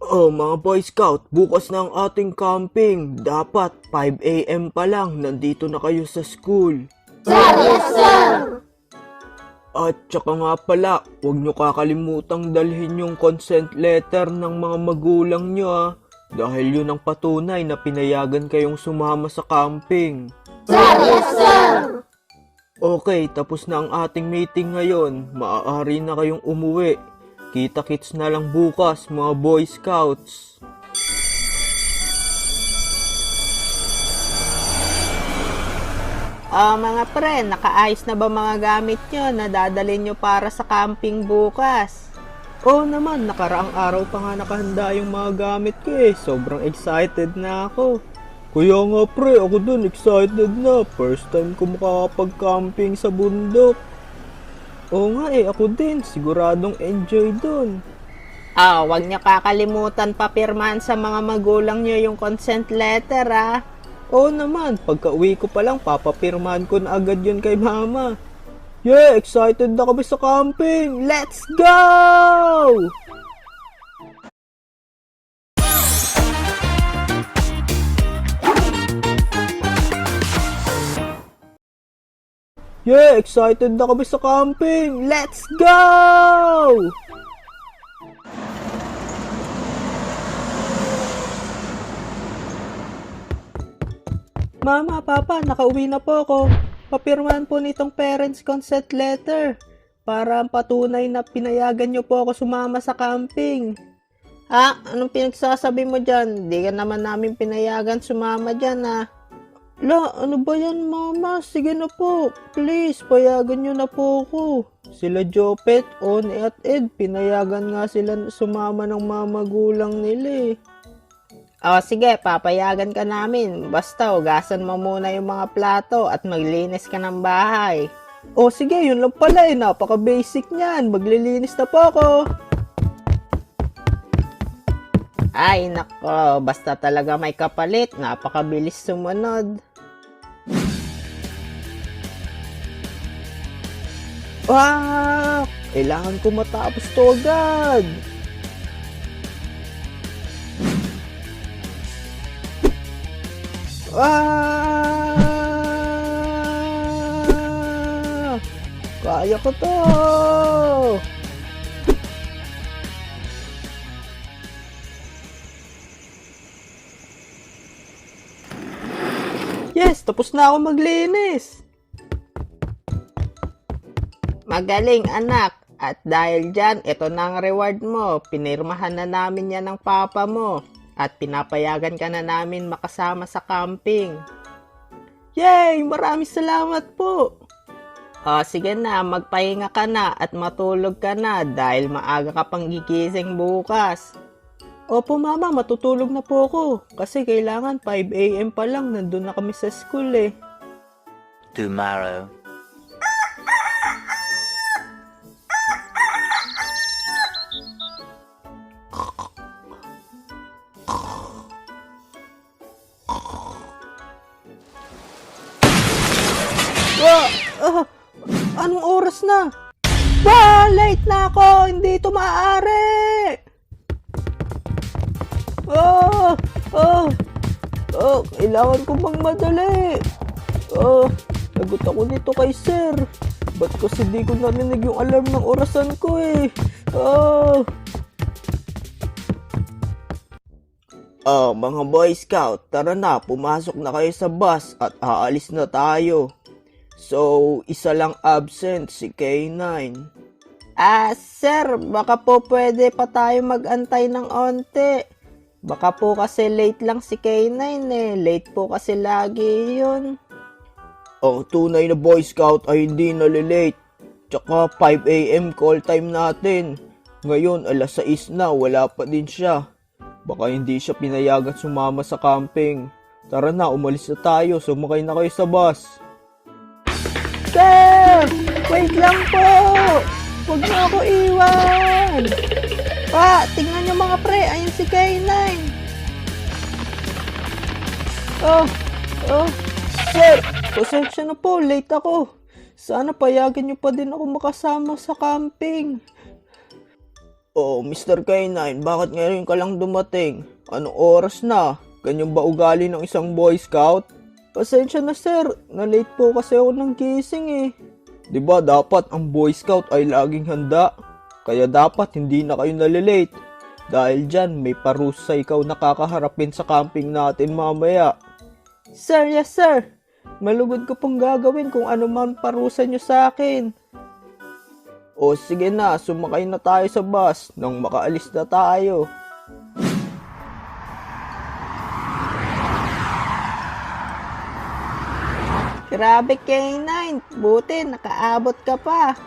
Oh, mga Boy Scout, bukas na ang ating camping. Dapat 5 a.m. pa lang, nandito na kayo sa school. Sir, yes sir! At tsaka nga pala, huwag nyo kakalimutang dalhin yung consent letter ng mga magulang nyo dahil yun ang patunay na pinayagan kayong sumama sa camping. Sir, yes sir! Okay, tapos na ang ating meeting ngayon. Maaari na kayong umuwi. Kita-kits na lang bukas, mga Boy Scouts. Mga pre, nakaayos na ba mga gamit nyo na dadalhin nyo para sa camping bukas? Oo naman, nakaraang araw pa nga nakahanda yung mga gamit ko Sobrang excited na ako. Kaya nga pre, ako dun excited na. First time ko makakapag-camping sa bundok. Oo nga ako din. Siguradong enjoy dun. Huwag nyo kakalimutan papirmahan sa mga magulang nyo yung consent letter Oo naman, pagka-uwi ko pa lang, papapirmahan ko na agad yun kay mama. Yeah, excited na kami sa camping! Let's go! Yeah, excited na kami sa camping! Let's go! Mama, Papa, nakauwi na po ako. Papirmahan po nitong parents consent letter para patunay na pinayagan niyo po ako sumama sa camping. Anong pinagsasabi mo dyan? Di ka naman namin pinayagan sumama dyan La, ano ba yan mama? Sige na po. Please, payagan niyo na po ako. Sila Jopet, One at Ed, pinayagan nga sila sumama ng mga magulang nila Sige, papayagan ka namin. Basta hugasan mo muna yung mga plato at maglinis ka ng bahay. Sige, yun lang pala napaka-basic niyan. Maglilinis na po ako. Ay, nako, basta talaga may kapalit. Napakabilis sumunod. Kailangan ko matapos to agad. Kaya ko to. Yes, tapos na ako maglinis. Magaling anak. At dahil dyan, ito na ang reward mo. Pinirmahan na namin yan ng papa mo. At pinapayagan ka na namin makasama sa camping. Yay! Maraming salamat po. Sige na, magpahinga ka na at matulog ka na dahil maaga ka pang gigising bukas. Opo mama, matutulog na po ako. Kasi kailangan 5 a.m. pa lang, nandun na kami sa school Tomorrow. Anong oras na? Late na ako! Hindi ito maaari! Kailangan ko bang madali? Lagot ako nito kay sir. Ba't kasi di ko narinig yung alarm ng orasan ko mga Boy Scout, tara na, pumasok na kayo sa bus at aalis na tayo. So, isa lang absent, si K9. Sir, baka po pwede pa tayo mag-antay ng onte. Baka po kasi late lang si K9 Late po kasi lagi yun. Ang tunay na Boy Scout ay hindi nalilate. Tsaka 5 a.m. call time natin. Ngayon, alas 6 na, wala pa din siya. Baka hindi siya pinayagan sumama sa camping. Tara na, umalis na tayo, sumakay na kayo sa bus. Sir! Wait lang po! Huwag niyo ako iwan! Tingnan niyo mga pre, ayun si K9. Sir! Pasensya na po, late ako. Sana payagan niyo pa din ako makasama sa camping. Oh, Mr. K9, bakit ngayon ka lang dumating? Anong oras na? Ganyan ba ugali ng isang Boy Scout? Pasensya na sir, na-late po kasi ako ng gising eh. Diba dapat ang Boy Scout ay laging handa? Kaya dapat hindi na kayo nalilate. Dahil dyan, may parusa ikaw nakakaharapin sa camping natin mamaya. Sir, yes sir. Malugod ko pong gagawin kung ano man parusa nyo sa akin. O sige na, sumakay na tayo sa bus nang makaalis na tayo. Grabe K9, buti nakaabot ka pa.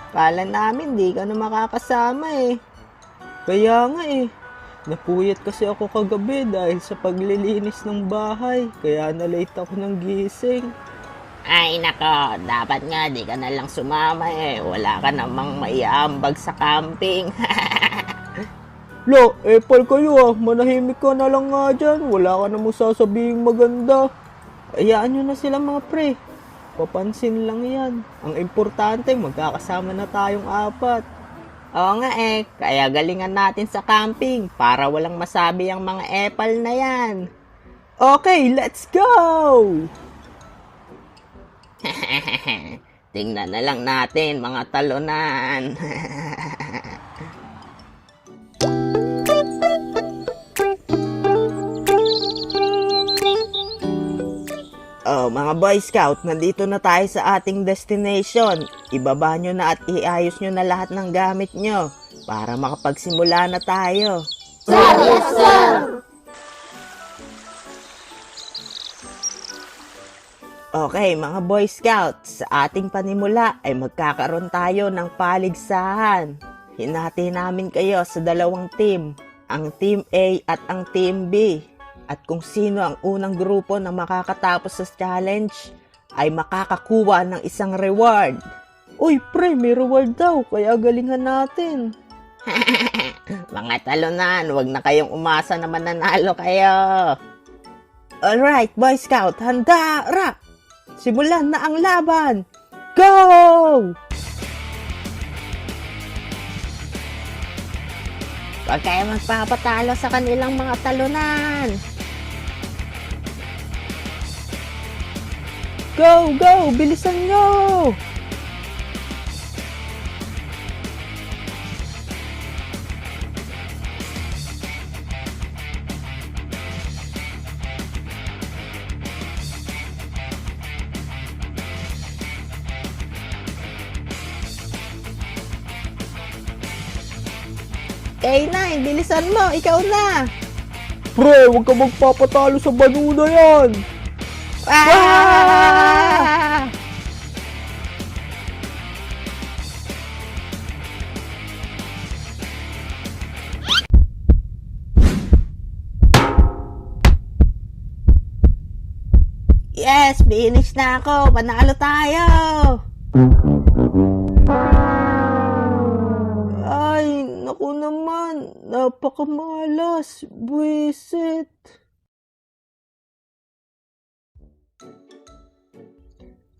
Kala namin di ka na makakasama eh. Kaya nga eh, napuyat kasi ako kagabi dahil sa paglilinis ng bahay. Kaya na-late ako ng gising. Ay nako, dapat nga di ka na lang sumama eh. Wala ka namang maiambag sa camping. Lo, epal kayo ah, manahimik ka na lang nga dyan. Wala ka namang sasabihing maganda. Hayaan nyo na sila mga pre. Papansin lang yan. Ang importante, magkakasama na tayong apat. Oo nga eh, kaya galingan natin sa camping para walang masabi ang mga epal na yan. Okay, let's go! Tingnan na lang natin mga talunan. Oh, mga Boy Scout, nandito na tayo sa ating destination. Ibaba nyo na at iayos nyo na lahat ng gamit nyo para makapagsimula na tayo. Sir, yes, sir. Okay, mga Boy Scouts, sa ating panimula ay magkakaroon tayo ng paligsahan. Hinati namin kayo sa dalawang team, ang Team A at ang Team B. At kung sino ang unang grupo na makakatapos sa challenge ay makakakuha ng isang reward. Uy, pre, may reward daw, kaya galingan natin. Mga talunan, wag na kayong umasa na mananalo kayo. Alright, Boy Scout, handa, rap! Simulan na ang laban! Go! Huwag kayo magpapatalo sa kanilang mga talunan. Go, go! Bilisan nyo! K9, bilisan mo, ikaw na! Pre, huwag ka magpapatalo sa banuna yan! Ah! Yes, finish na ako. Panalo tayo. Ay, naku naman, napakamalas, buwisit.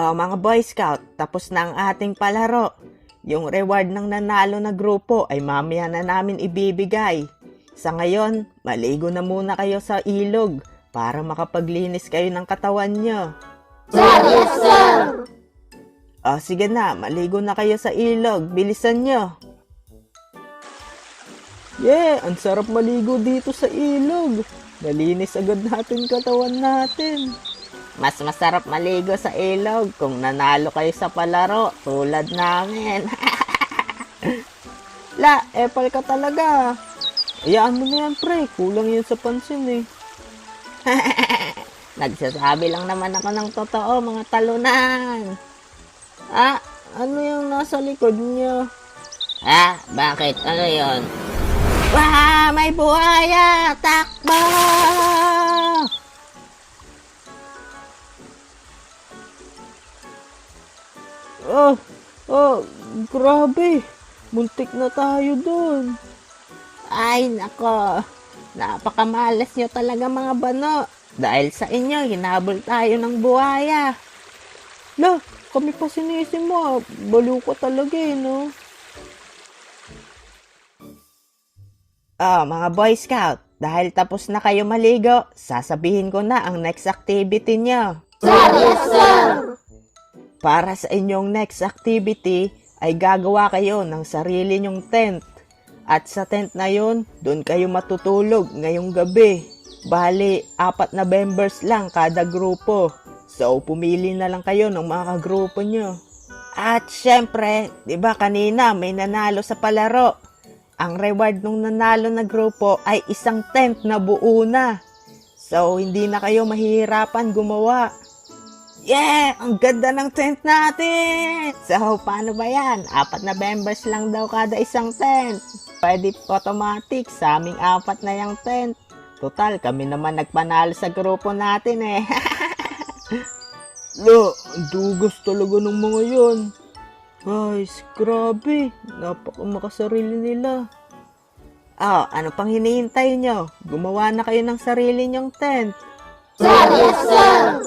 Oh, mga Boy Scout, tapos na ang ating palaro. Yung reward ng nanalo na grupo ay mamaya na namin ibibigay. Sa ngayon, maligo na muna kayo sa ilog para makapaglinis kayo ng katawan nyo. Sir, yes, sir. Oh, sige na, maligo na kayo sa ilog. Bilisan nyo. Yeah, ang sarap maligo dito sa ilog. Nalinis agad natin katawan natin. Mas masarap maligo sa ilog kung nanalo kayo sa palaro tulad namin. La, epal ka talaga. Hayaan mo na yan, pre. Kulang yan sa pansin eh. Nagsasabi lang naman ako ng totoo, mga talunan. Ah, Ano yung nasa likod niya? ah, bakit? Ano yon? Wah, may buhaya! Takbo! Grabe. Muntik na tayo dun. Ay, nako. Napakamalas nyo talaga mga bano. Dahil sa inyo, hinabol tayo ng buhaya. La, kami pa sinisi mo ah. Baliw ka talaga eh, no? Mga Boy Scout, dahil tapos na kayo maligo, sasabihin ko na ang next activity nyo. Sir, yes, sir. Para sa inyong next activity, ay gagawa kayo ng sarili nyong tent. At sa tent na yun, doon kayo matutulog ngayong gabi. Bali, 4 na members lang kada grupo. So, pumili na lang kayo ng mga kagrupo nyo. At syempre, di ba kanina may nanalo sa palaro? Ang reward nung nanalo na grupo ay isang tent na buo na. So, hindi na kayo mahihirapan gumawa. Yeah! Ang ganda ng tent natin! So, paano ba yan? 4 na members lang daw kada isang tent. Pwede automatic sa aming 4 na yung tent. Total, kami naman nagpanalo sa grupo natin eh. La, ang dugas talaga ng mga yan. Guys, grabe. Napaka makasarili nila. Ano pang hinihintay nyo? Gumawa na kayo ng sarili nyong tent. Sir, yes, sir.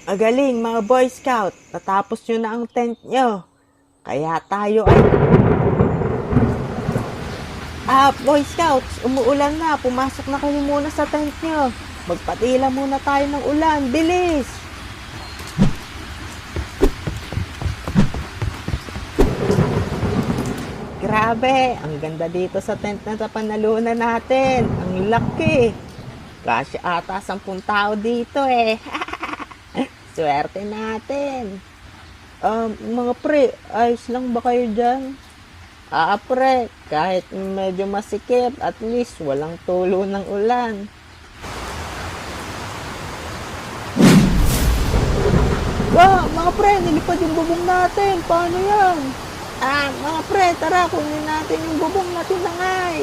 Magaling mga Boy Scout, natapos nyo na ang tent nyo. Kaya tayo ay... Boy Scouts, umuulan na. Pumasok na kayo muna sa tent nyo. Magpatila muna tayo ng ulan. Bilis! Grabe, ang ganda dito sa tent na panalunan natin. Ang laki. Kasi ata 10 tao dito eh. Swerte natin. Mga pre, ayos lang ba kayo dyan? Pre, kahit medyo masikip, at least walang tulo ng ulan. Mga pre, nilipad yung bubong natin. Paano yan? Mga pre, tara, kunin natin yung bubong natin na ngay.